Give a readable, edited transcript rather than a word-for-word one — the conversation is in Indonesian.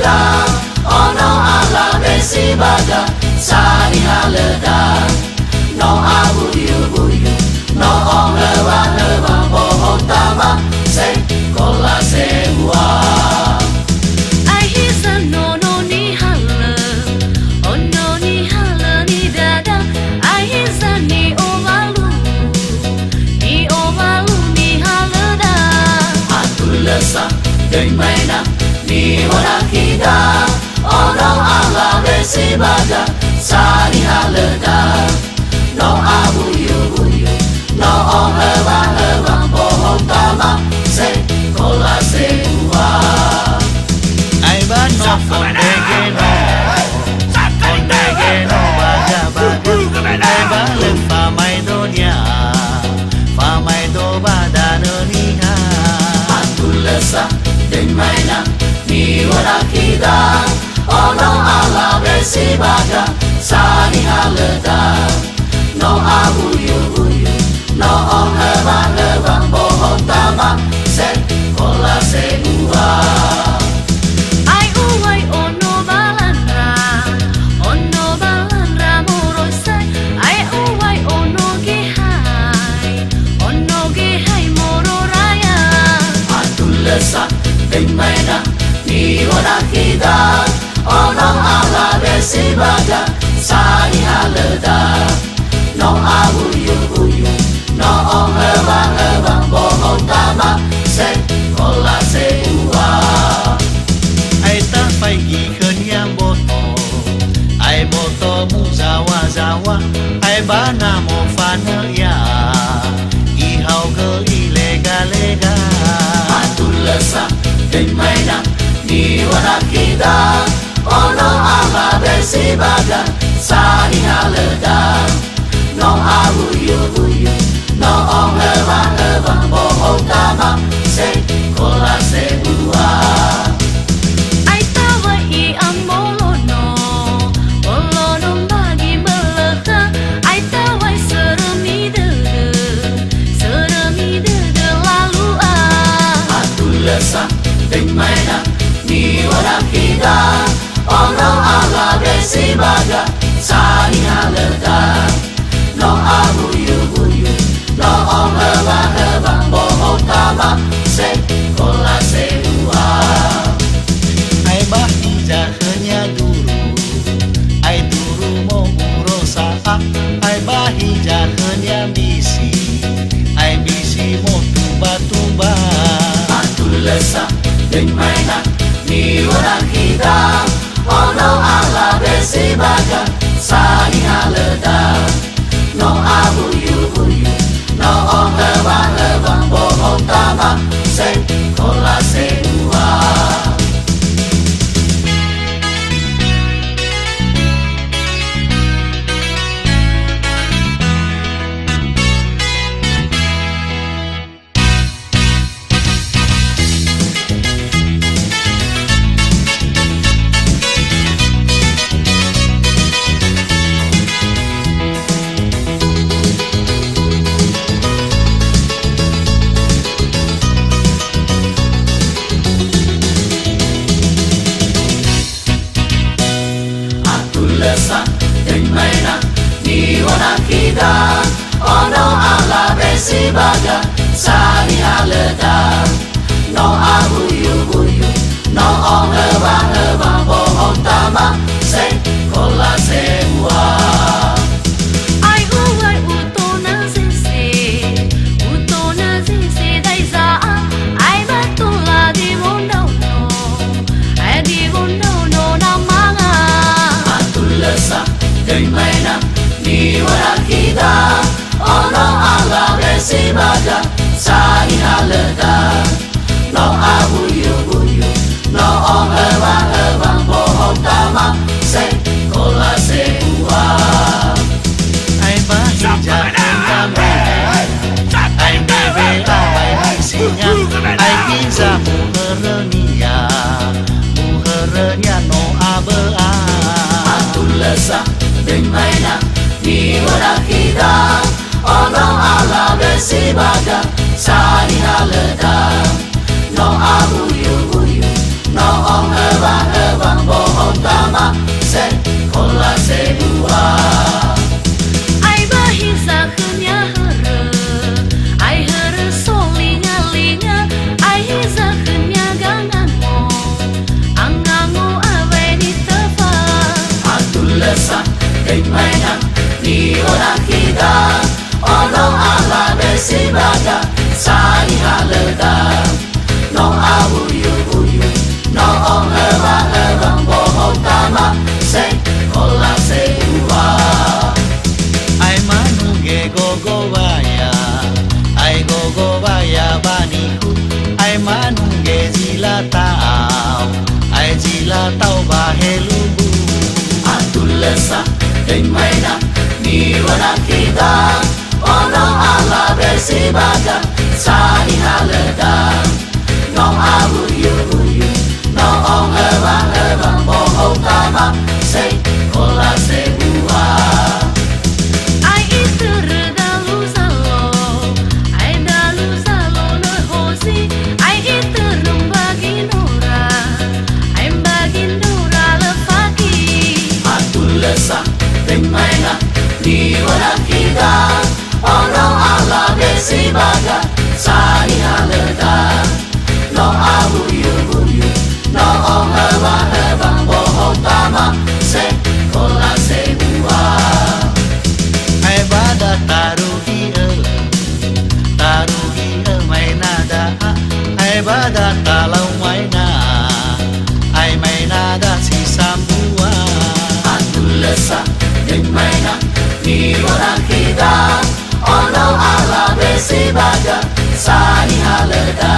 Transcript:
kita ono ala besi baga sani haleda no abu yu no onga pohon tama se kola semua ai hisa no ni hala oh no ni hala ni dada ai hisa ni ovalu ni haleda atulesa deng maina ni ora kita ono ala besi baga sani haleda no abu yu no onga pohon tama se kola semua ai ba no fondege no baga ai ba le fa mai do nya fa mai do bada no ni ha atulesa deng maina ni ora kita ono ala besi baga sani haleda no abu yu no onga pohon tama se kola semua ai uwai ono balanra morosai ai uwai ono gehai moro raya atulesa deng maina ni ora kita ono ala besi baga sani haleda no abu yu no onga pohon tama se kola semua ai ta fai gi khơn ya boto ai boto mu zawa ai ba na mo fa na ya I hau ge I lega atulesa deng maina ni ora kita ono ala besi baga sani haleda no abu yu no onga pohon tama se kola semua ai tawa I amolono bagi meleka ai tawa seremi dede lalu atulesa deng maina ni ora kita ono ala besi baga sani haleda no abu yu no onga pohon tama se kola semua ai ba hija hanya duru ai duru mo urosa ai ba hija hanya misi mo tuba atulesa deng maina ni ora kita ono ala besi baga sani haleda no abu yu no onga pohon tama se kola semua deng maina ni ora kita ono ala besi baga sani haleda no abu yu no onga pohon tama se kola semua ai uwai utona zese dai za ai batula di bondono na manga atulesa deng maina ni ora kita ono ala besi baga sani haleda no abu yu no onga pohon tama se kola semua ai ba hija hanya ai bebe ai misinya ai giza muhernya no abea atulesa deng maina ni ora kita ono ala besi baga sani haleda no abu yu no onga sekolah sebuah. Ai bahisa hanya hara, ai hara solinga linga, ai hisa hanya gangango, angango abai ni tepa. Atulasa ding mainan ni orang kita, orang ala besibaga sani haleda. No abuyu buyu, no on eva bohong tama, sekolah sebuah. Ai manungge gogo baya, ai gogo baya baniku, ai manungge jila tau bahelubu. Atulasa ding mainan ni orang kita, orang ala besibaga sani haleda. No abuyu buyu, no on eva bohong tama, sekolah sebuah. Ai itu dalu zalo, ai dalu zalo le hosi, ai itu bagi nora, ai bagi nora le pagi. Atulasa ding mainan ni orang kita, orang ala besibaga sani haleda. No abuyu buyu, no on eva bohong tama, sekolah sebuah. Ai bada taruhi mainada, ai bada talau ai mainada si sambua. Atulasa ding mainan ni orang kita, orang ala besibaga sani haleda.